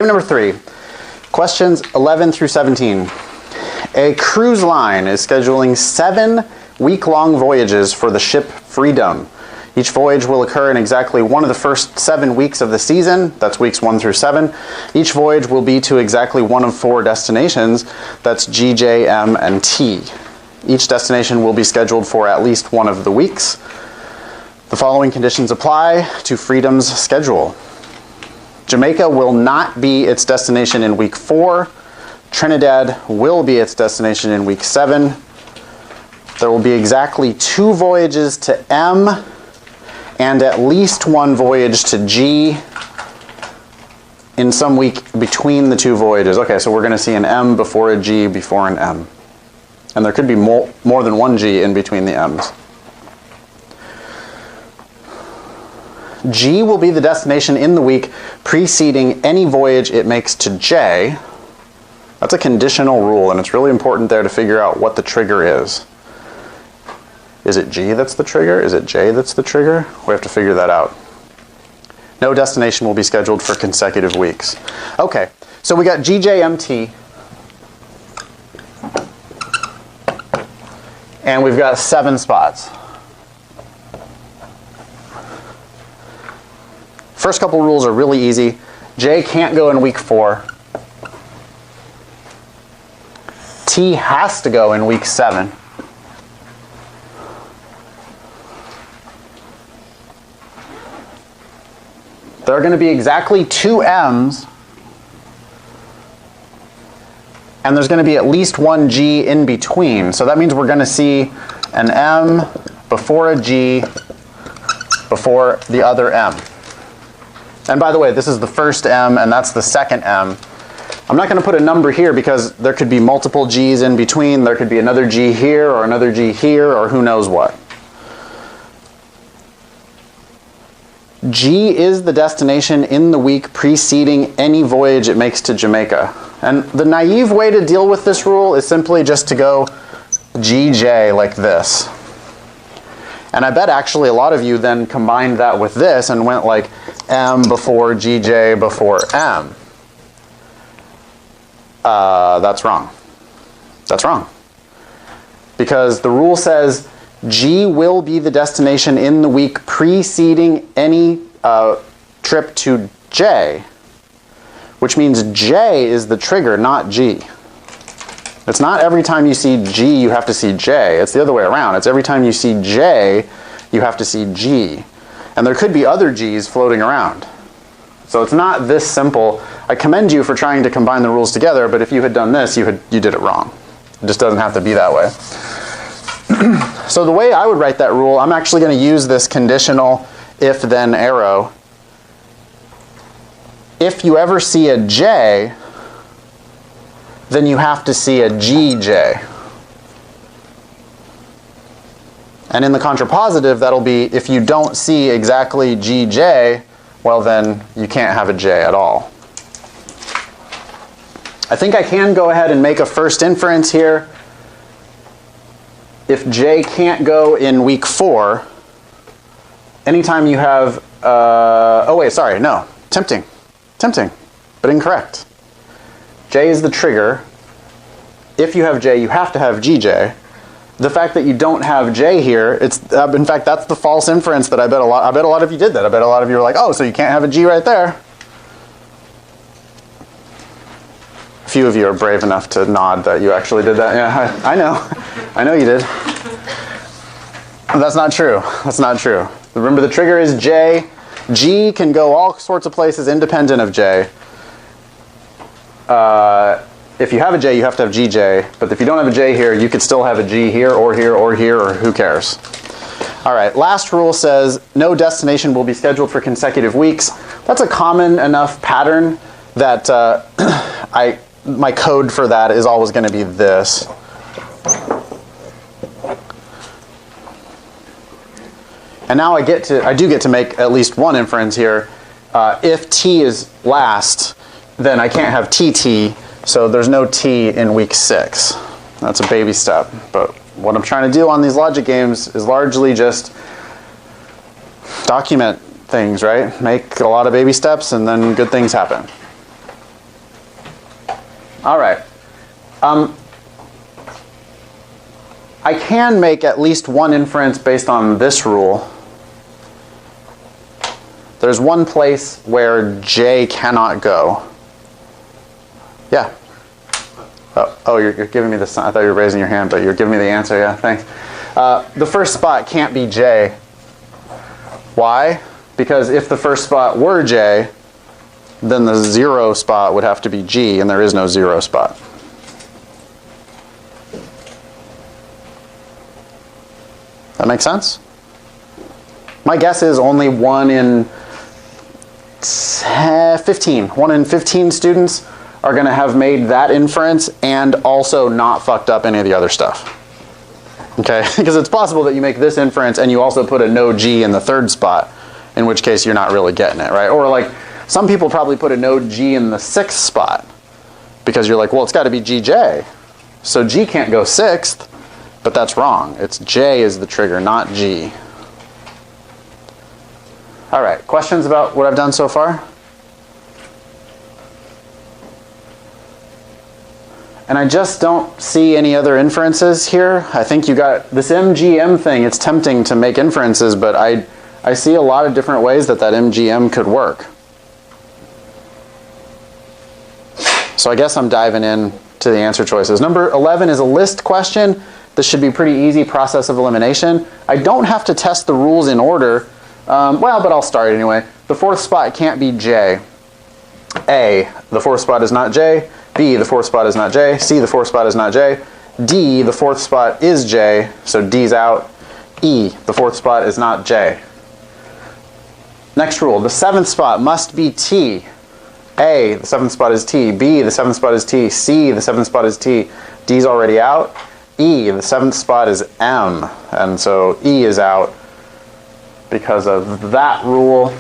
Number 3, questions 11 through 17. A cruise line is scheduling 7 week-long voyages for the ship Freedom. Each voyage will occur in exactly one of the first 7 weeks of the season. That's weeks 1 through 7. Each voyage will be to exactly one of 4 destinations. That's G, J, M, and T. Each destination will be scheduled for at least one of the weeks. The following conditions apply to Freedom's schedule. Jamaica will not be its destination in week 4. Trinidad will be its destination in week 7. There will be exactly 2 voyages to M and at least 1 voyage to G in some week between the 2 voyages. Okay, so we're going to see an M before a G before an M. And there could be more than 1 G in between the M's. G will be the destination in the week preceding any voyage it makes to J. That's a conditional rule, and it's really important there to figure out what the trigger is. Is it G that's the trigger? Is it J that's the trigger? We have to figure that out. No destination will be scheduled for consecutive weeks. Okay, so we got G, J, M, T. And we've got 7 spots. First couple rules are really easy. J can't go in week 4. T has to go in week 7. There are going to be exactly 2 M's, and there's going to be at least 1 G in between. So that means we're going to see an M before a G before the other M. And by the way, this is the first M, and that's the second M. I'm not going to put a number here because there could be multiple G's in between. There could be another G here or another G here or who knows what. G is the destination in the week preceding any voyage it makes to Jamaica. And the naive way to deal with this rule is simply just to go GJ like this. And I bet actually a lot of you then combined that with this and went like M before GJ before M. That's wrong. That's wrong. Because the rule says G will be the destination in the week preceding any trip to J, which means J is the trigger, not G. It's not every time you see G you have to see J. It's the other way around. It's every time you see J you have to see G. And there could be other G's floating around. So it's not this simple. I commend you for trying to combine the rules together, but if you had done this, you did it wrong. It just doesn't have to be that way. So the way I would write that rule, I'm actually going to use this conditional if-then arrow. If you ever see a J, then you have to see a GJ. And in the contrapositive, that'll be if you don't see exactly GJ, well then you can't have a J at all. I think I can go ahead and make a first inference here. If J can't go in week 4, anytime you have, oh wait, sorry, no, tempting, but incorrect. J is the trigger. If you have J, you have to have GJ. The fact that you don't have J here, it's in fact that's the false inference that I bet a lot of you did that. I bet a lot of you were like, oh, so you can't have a G right there. A few of you are brave enough to nod that you actually did that. Yeah, I know you did. That's not true. That's not true. Remember, the trigger is J. G can go all sorts of places independent of J. If you have a J, you have to have GJ. But if you don't have a J here, you could still have a G here or here or here, or who cares? All right, last rule says no destination will be scheduled for consecutive weeks. That's a common enough pattern that my code for that is always going to be this. And now I do get to make at least one inference here. If T is last, then I can't have TT, so there's no T in week 6. That's a baby step. But what I'm trying to do on these logic games is largely just document things, right? Make a lot of baby steps and then good things happen. All right. I can make at least one inference based on this rule. There's one place where J cannot go. Yeah. Oh, you're giving me the sign. I thought you were raising your hand, but you're giving me the answer. Yeah, thanks. The first spot can't be J. Why? Because if the first spot were J, then the 0 spot would have to be G, and there is no 0 spot. That make sense? My guess is only 1 in 15. 1 in 15 students are going to have made that inference and also not fucked up any of the other stuff. Okay? Because it's possible that you make this inference and you also put a no G in the third spot, in which case you're not really getting it, right? Or like, some people probably put a no G in the 6th spot because you're like, well, it's got to be GJ. So G can't go 6th, but that's wrong. It's J is the trigger, not G. All right, questions about what I've done so far? And I just don't see any other inferences here. I think you got this MGM thing. It's tempting to make inferences, but I see a lot of different ways that MGM could work. So I guess I'm diving in to the answer choices. Number 11 is a list question. This should be pretty easy, process of elimination. I don't have to test the rules in order. Well, but I'll start anyway. The 4th spot can't be J. A, the 4th spot is not J. B, the 4th spot is not J. C, the 4th spot is not J. D, the 4th spot is J, so D's out. E, the 4th spot is not J. Next rule, the 7th spot must be T. A, the 7th spot is T. B, the 7th spot is T. C, the 7th spot is T. D's already out. E, the 7th spot is M, and so E is out because of that rule.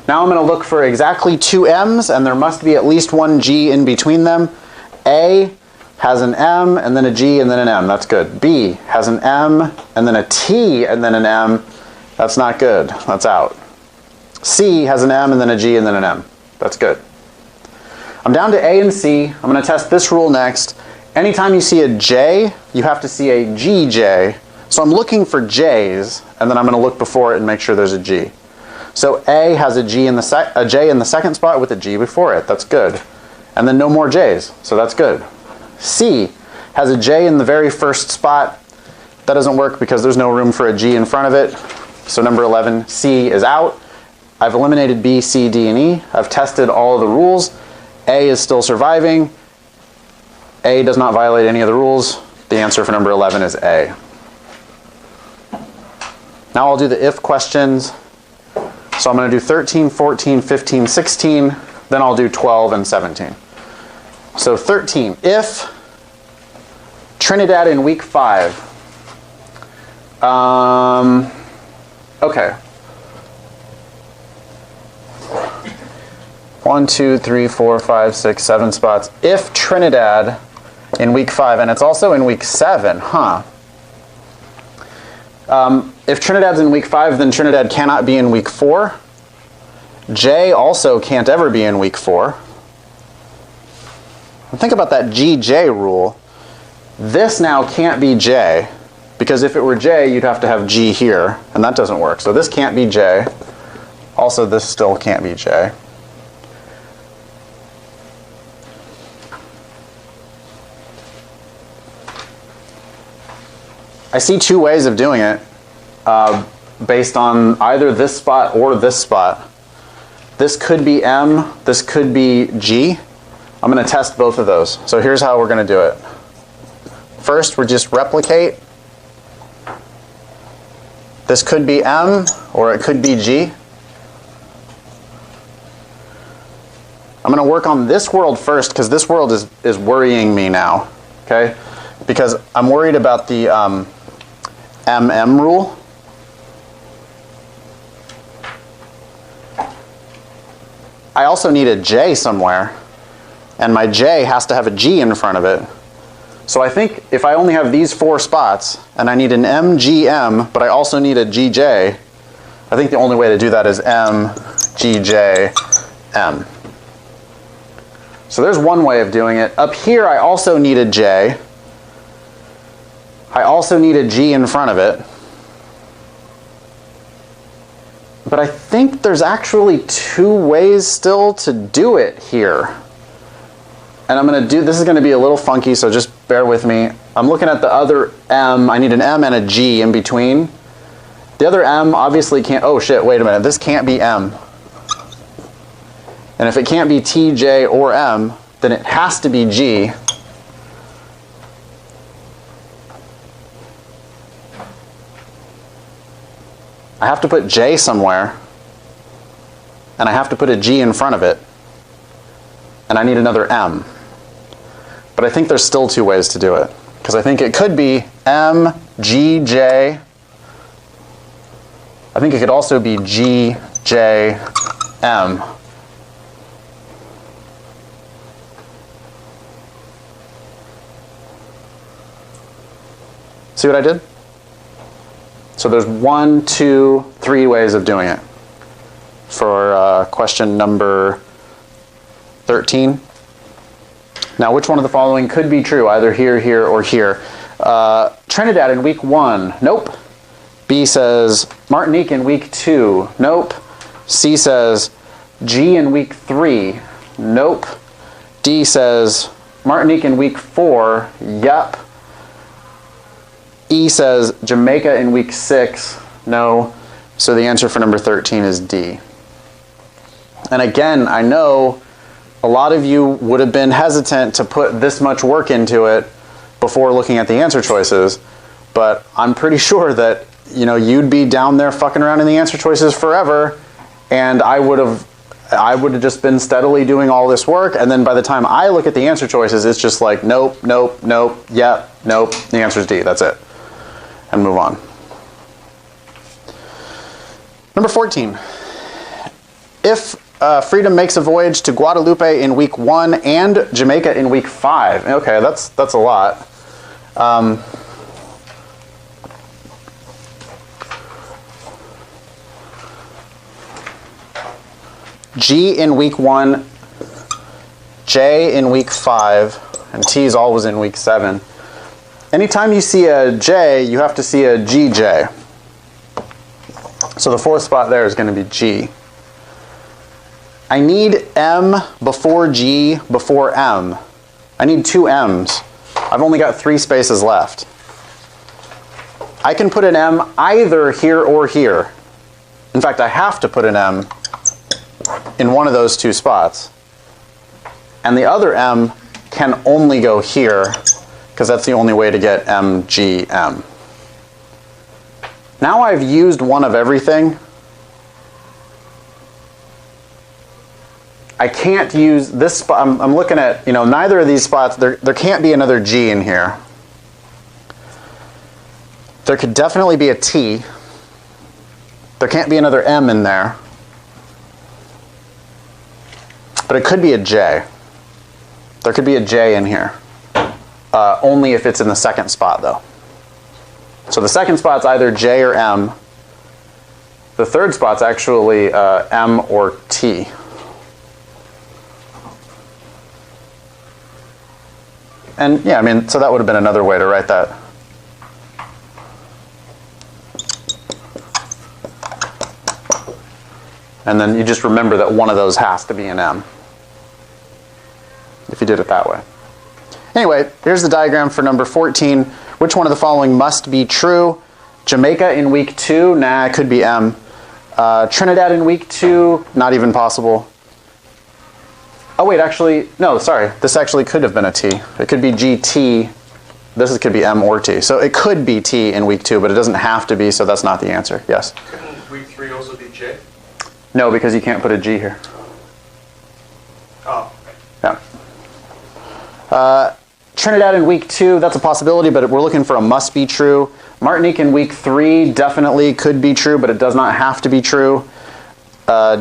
Now I'm going to look for exactly 2 M's, and there must be at least one G in between them. A has an M, and then a G, and then an M. That's good. B has an M, and then a T, and then an M. That's not good. That's out. C has an M, and then a G, and then an M. That's good. I'm down to A and C. I'm going to test this rule next. Anytime you see a J, you have to see a GJ. So I'm looking for J's, and then I'm going to look before it and make sure there's a G. So A has a J in the 2nd spot with a G before it. That's good. And then no more J's. So that's good. C has a J in the very first spot. That doesn't work because there's no room for a G in front of it. So number 11, C is out. I've eliminated B, C, D, and E. I've tested all of the rules. A is still surviving. A does not violate any of the rules. The answer for number 11 is A. Now I'll do the if questions. So I'm going to do 13, 14, 15, 16. Then I'll do 12 and 17. So 13, if Trinidad in week 5. Okay. 1, 2, 3, 4, 5, 6, 7 spots. If Trinidad in week 5, and it's also in week 7, huh? If Trinidad's in week 5, then Trinidad cannot be in week 4. J also can't ever be in week 4. And think about that GJ rule. This now can't be J, because if it were J, you'd have to have G here, and that doesn't work. So this can't be J. Also, this still can't be J. I see 2 ways of doing it based on either this spot or this spot. This could be M, this could be G. I'm going to test both of those. So here's how we're going to do it. First, we just replicate. This could be M or it could be G. I'm going to work on this world first because this world is worrying me now. Okay? Because I'm worried about the MM rule. I also need a J somewhere, and my J has to have a G in front of it. So I think if I only have these 4 spots, and I need an MGM, but I also need a GJ, I think the only way to do that is M, GJ, M. So there's one way of doing it. Up here, I also need a J. I also need a G in front of it. But I think there's actually two ways still to do it here. And I'm going to do, this is going to be a little funky, so just bear with me. I'm looking at the other M. I need an M and a G in between. The other M obviously can't, oh shit, wait a minute. This can't be M. And if it can't be T, J, or M, then it has to be G. I have to put J somewhere, and I have to put a G in front of it, and I need another M. But I think there's still two ways to do it, because I think it could be M, G, J. I think it could also be G, J, M. See what I did? So there's 1, 2, 3 ways of doing it for question number 13. Now, which one of the following could be true, either here, here, or here? Trinidad in week 1, nope. B says Martinique in week 2, nope. C says G in week 3, nope. D says Martinique in week 4, yep. E says Jamaica in week 6, no. So the answer for number 13 is D. And again, I know a lot of you would have been hesitant to put this much work into it before looking at the answer choices, but I'm pretty sure that you'd be down there fucking around in the answer choices forever, and I would have just been steadily doing all this work, and then by the time I look at the answer choices, it's just like nope, nope, nope, yep, nope, the answer is D, that's it. And move on. Number 14. If Freedom makes a voyage to Guadalupe in week 1 and Jamaica in week 5. Okay, that's a lot. G in week 1, J in week 5, and T is always in week 7. Anytime you see a J, you have to see a GJ. So the fourth spot there is going to be G. I need M before G before M. I need 2 M's. I've only got 3 spaces left. I can put an M either here or here. In fact, I have to put an M in one of those 2 spots. And the other M can only go here, because that's the only way to get M, G, M. Now I've used one of everything. I can't use this spot. I'm looking at, neither of these spots, there can't be another G in here. There could definitely be a T. There can't be another M in there. But it could be a J. There could be a J in here. Only if it's in the second spot, though. So the second spot's either J or M. The third spot's actually M or T. And yeah, so that would have been another way to write that. And then you just remember that one of those has to be an M, if you did it that way. Anyway, here's the diagram for number 14. Which one of the following must be true? Jamaica in week 2, nah, it could be M. Trinidad in week 2, not even possible. Oh wait, actually, no, sorry. This actually could have been a T. It could be GT. This could be M or T. So it could be T in week 2, but it doesn't have to be, so that's not the answer. Yes? Couldn't week 3 also be J? No, because you can't put a G here. Oh. Yeah. Trinidad in week 2, that's a possibility, but we're looking for a must be true. Martinique in week 3 definitely could be true, but it does not have to be true.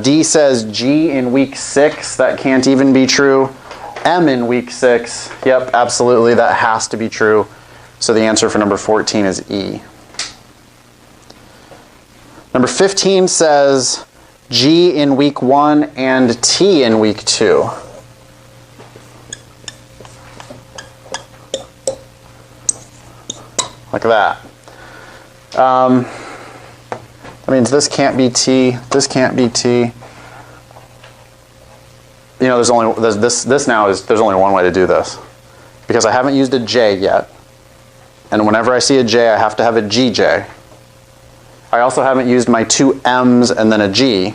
D says G in week 6, that can't even be true. M in week 6, yep, absolutely, that has to be true. So the answer for number 14 is E. Number 15 says G in week 1 and T in week 2. like that. That means this can't be t, this can't be t. You know, there's only one way to do this, because I haven't used a j yet, and whenever I see a j, I have to have a gj. I also haven't used my two m's and then a g,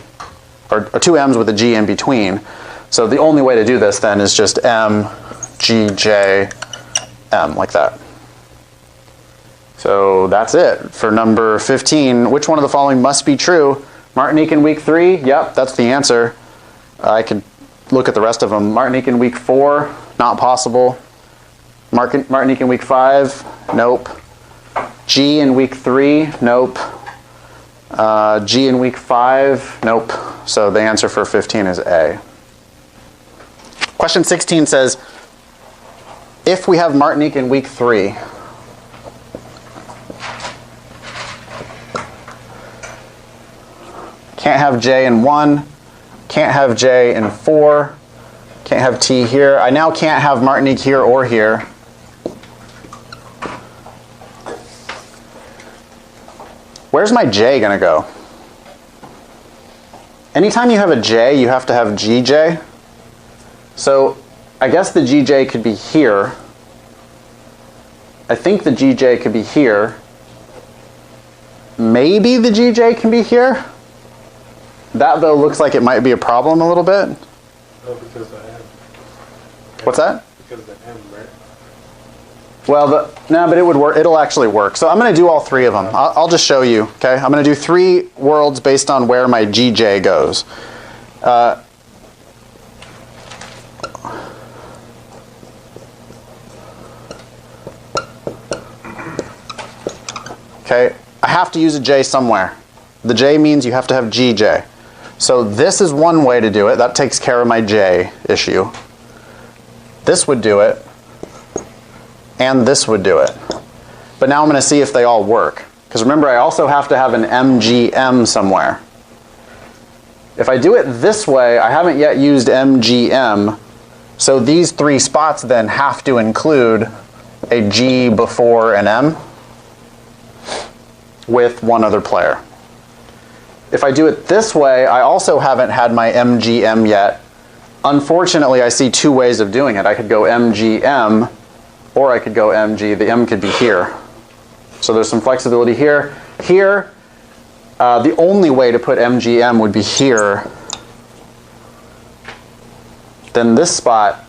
or two m's with a g in between. So the only way to do this then is just m, g, j, m, like that. So that's it for number 15. Which one of the following must be true? Martinique in week 3? Yep, that's the answer. I could look at the rest of them. Martinique in week 4? Not possible. Martinique in week 5? Nope. G in week 3? Nope. G in week 5? Nope. So the answer for 15 is A. Question 16 says, if we have Martinique in week 3, can't have J in 1, can't have J in 4, can't have T here. I now can't have Martinique here or here. Where's my J going to go? Anytime you have a J, you have to have GJ. So I guess the GJ could be here. I think the GJ could be here. Maybe the GJ can be here. That, though, looks like it might be a problem a little bit. Oh, because the M. What's that? Because the M, right? Well, no, but it would work. It'll actually work. So I'm going to do all 3 of them. I'll just show you. Okay, I'm going to do 3 worlds based on where my GJ goes. Okay, I have to use a J somewhere. The J means you have to have GJ. So this is one way to do it. That takes care of my J issue. This would do it. And this would do it. But now I'm going to see if they all work. Because remember, I also have to have an MGM somewhere. If I do it this way, I haven't yet used MGM. So these 3 spots then have to include a G before an M with one other player. If I do it this way, I also haven't had my MGM yet. Unfortunately, I see 2 ways of doing it. I could go MGM, or I could go MG. The M could be here. So there's some flexibility here. Here, the only way to put MGM would be here. Then this spot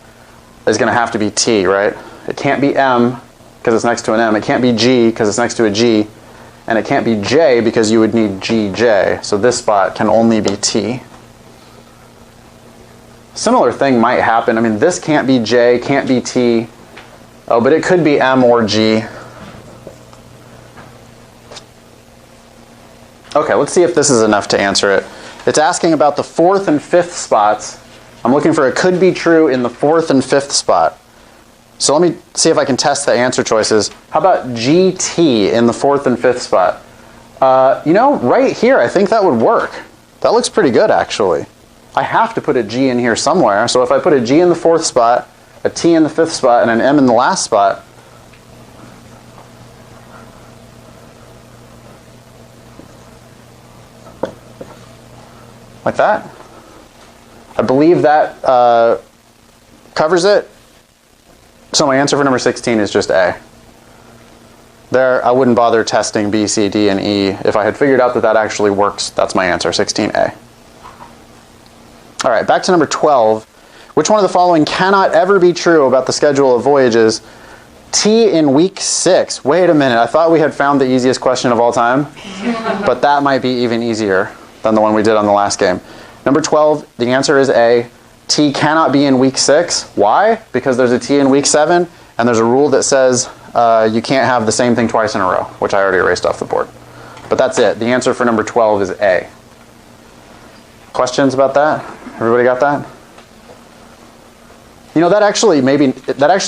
is going to have to be T, right? It can't be M because it's next to an M. It can't be G because it's next to a G. And it can't be J because you would need GJ. So this spot can only be T. Similar thing might happen. I mean, this can't be J, can't be T. Oh, but it could be M or G. Okay, let's see if this is enough to answer it. It's asking about the 4th and 5th spots. I'm looking for a could be true in the 4th and 5th spot. So let me see if I can test the answer choices. How about GT in the 4th and 5th spot? You know, right here, I think that would work. That looks pretty good, actually. I have to put a G in here somewhere. So if I put a G in the 4th spot, a T in the 5th spot, and an M in the last spot, like that, I believe that covers it. So my answer for number 16 is just A. There, I wouldn't bother testing B, C, D, and E. If I had figured out that that actually works, that's my answer, 16A. All right, back to number 12. Which one of the following cannot ever be true about the schedule of voyages? T in week 6. Wait a minute, I thought we had found the easiest question of all time. But that might be even easier than the one we did on the last game. Number 12, the answer is A. T cannot be in week 6. Why? Because there's a T in week 7, and there's a rule that says you can't have the same thing twice in a row, which I already erased off the board. But that's it. The answer for number 12 is A. Questions about that? Everybody got that? You know, that actually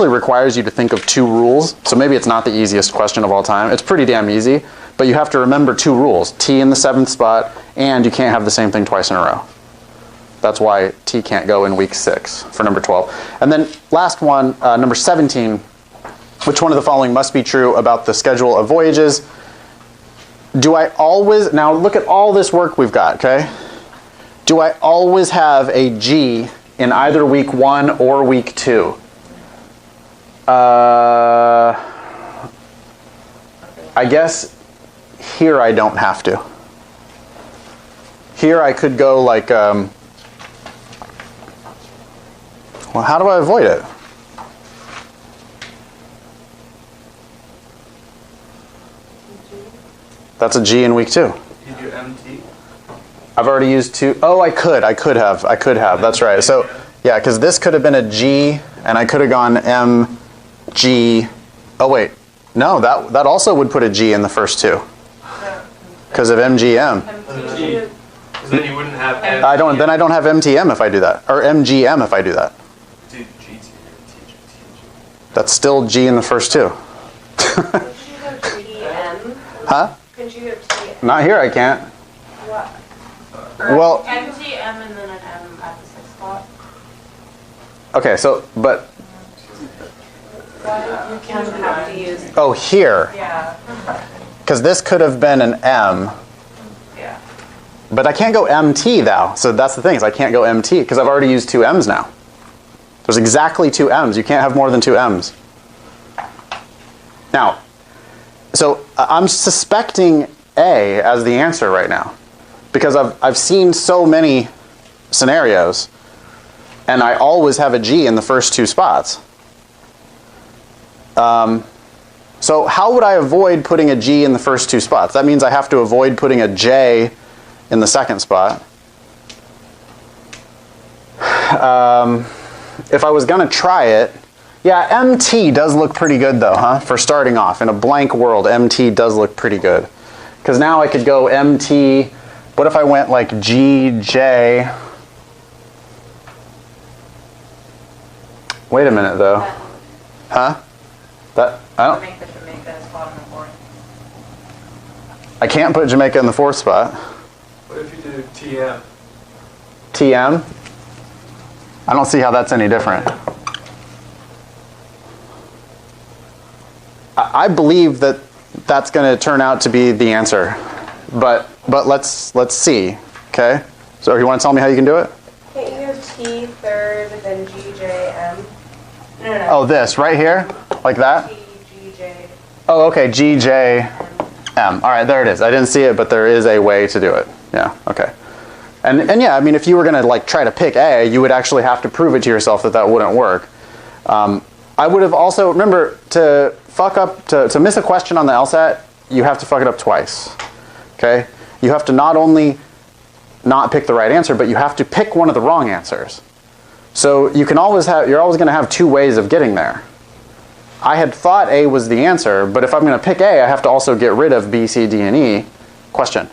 requires you to think of 2 rules. So maybe it's not the easiest question of all time. It's pretty damn easy, but you have to remember 2 rules. T in the 7th spot, and you can't have the same thing twice in a row. That's why T can't go in week 6 for number 12. And then last one, number 17. Which one of the following must be true about the schedule of voyages? Do I always, now look at all this work we've got, okay? Do I always have a G in either week 1 or week 2? I guess here I don't have to. Here I could go like, well, how do I avoid it? That's a G in week 2. You do MT? I've already used 2. Oh, I could have. That's right. So, yeah, because this could have been a G, and I could have gone M, G. Oh, wait. No, that also would put a G in the first 2. Because of MGM. MT. Because then you wouldn't have M. Then I don't have MTM if I do that. Or MGM if I do that. Dude, GT. That's still G in the first 2. Could you go TM? Huh? Could you go TM? Not here, I can't. What? Well, MTM and then an M at the 6th spot. okay, so, but, You can have to use. oh, here. Yeah. Because this could have been an M. Yeah. But I can't go MT though. So that's the thing, is I can't go MT because I've already used 2 M's now. There's exactly 2 M's. You can't have more than 2 M's. Now, so I'm suspecting A as the answer right now because I've seen so many scenarios and I always have a G in the first 2 spots. So how would I avoid putting a G in the first 2 spots? That means I have to avoid putting a J in the second spot. If I was going to try it, yeah, MT does look pretty good though, huh? For starting off. In a blank world, MT does look pretty good. Because now I could go MT, what if I went like GJ? Wait a minute though. Huh? That, I don't, I can't put Jamaica in the 4th spot. What if you do TM? TM? I don't see how that's any different. I believe that that's going to turn out to be the answer, but let's see. Okay. So you want to tell me how you can do it? Can't you go T 3rd, then GJM? No. Oh, this right here, like that. T, GJ. Oh, okay. GJM. All right, there it is. I didn't see it, but there is a way to do it. Yeah. Okay. And yeah, I mean, if you were going to like try to pick A, you would actually have to prove it to yourself that wouldn't work. I would have also, remember, to fuck up, to miss a question on the LSAT, you have to fuck it up twice. Okay? You have to not only not pick the right answer, but you have to pick one of the wrong answers. So you can always have, you're always going to have 2 ways of getting there. I had thought A was the answer, but if I'm going to pick A, I have to also get rid of B, C, D, and E. Question.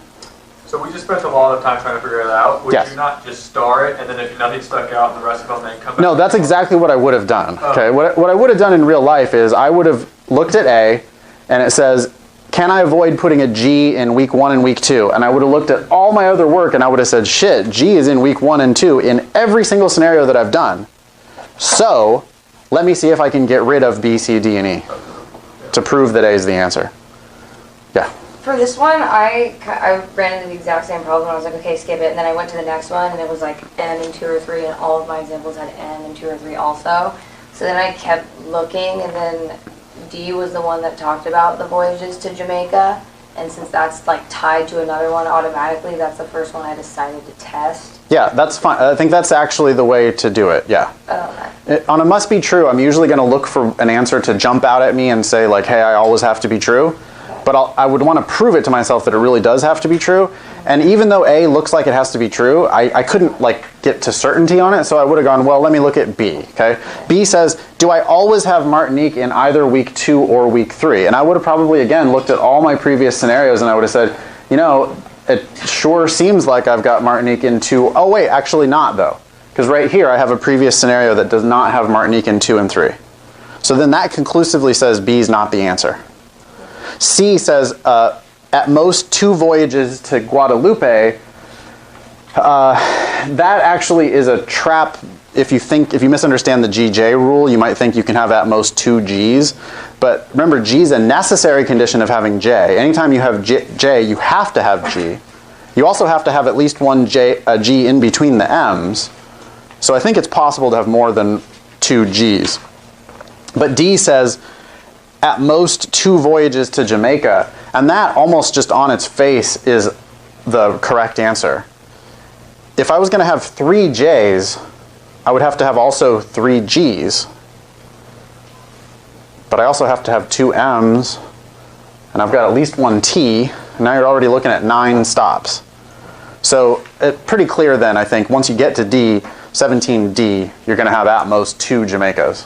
So we just spent a lot of time trying to figure it out. Would Yes. you not just star it, and then if nothing stuck out, the rest of them then come back? No, that's exactly what I would have done. Oh. Okay, what I would have done in real life is I would have looked at A, and it says, can I avoid putting a G in week 1 and week 2? And I would have looked at all my other work, and I would have said, shit, G is in week 1 and 2 in every single scenario that I've done. So let me see if I can get rid of B, C, D, and E to prove that A is the answer. Yeah. For this one, I ran into the exact same problem. I was like, okay, skip it. And then I went to the next one, and it was like N and 2 or 3, and all of my examples had N and 2 or 3 also. So then I kept looking, and then D was the one that talked about the voyages to Jamaica. And since that's like tied to another one automatically, that's the first one I decided to test. Yeah, that's fine. I think that's actually the way to do it, yeah. Okay. On a must be true, I'm usually going to look for an answer to jump out at me and say like, hey, I always have to be true. But I would want to prove it to myself that it really does have to be true. And even though A looks like it has to be true, I couldn't like get to certainty on it. So I would have gone, well, let me look at B. Okay. B says, do I always have Martinique in either week 2 or week 3? And I would have probably, again, looked at all my previous scenarios and I would have said, you know, it sure seems like I've got Martinique in 2. Oh, wait, actually not, though. Because right here I have a previous scenario that does not have Martinique in 2 and 3. So then that conclusively says B is not the answer. C says, at most 2 voyages to Guadalupe. That actually is a trap if you misunderstand the GJ rule, you might think you can have at most 2 Gs. But remember, G is a necessary condition of having J. Anytime you have J, you have to have G. You also have to have at least one G in between the M's. So I think it's possible to have more than 2 Gs. But D says at most 2 voyages to Jamaica, and that almost just on its face is the correct answer. If I was going to have 3 J's, I would have to have also 3 G's. But I also have to have 2 M's, and I've got at least 1 T, and now you're already looking at 9 stops. So it's pretty clear then, I think, once you get to D, 17D, you're going to have at most 2 Jamaicas.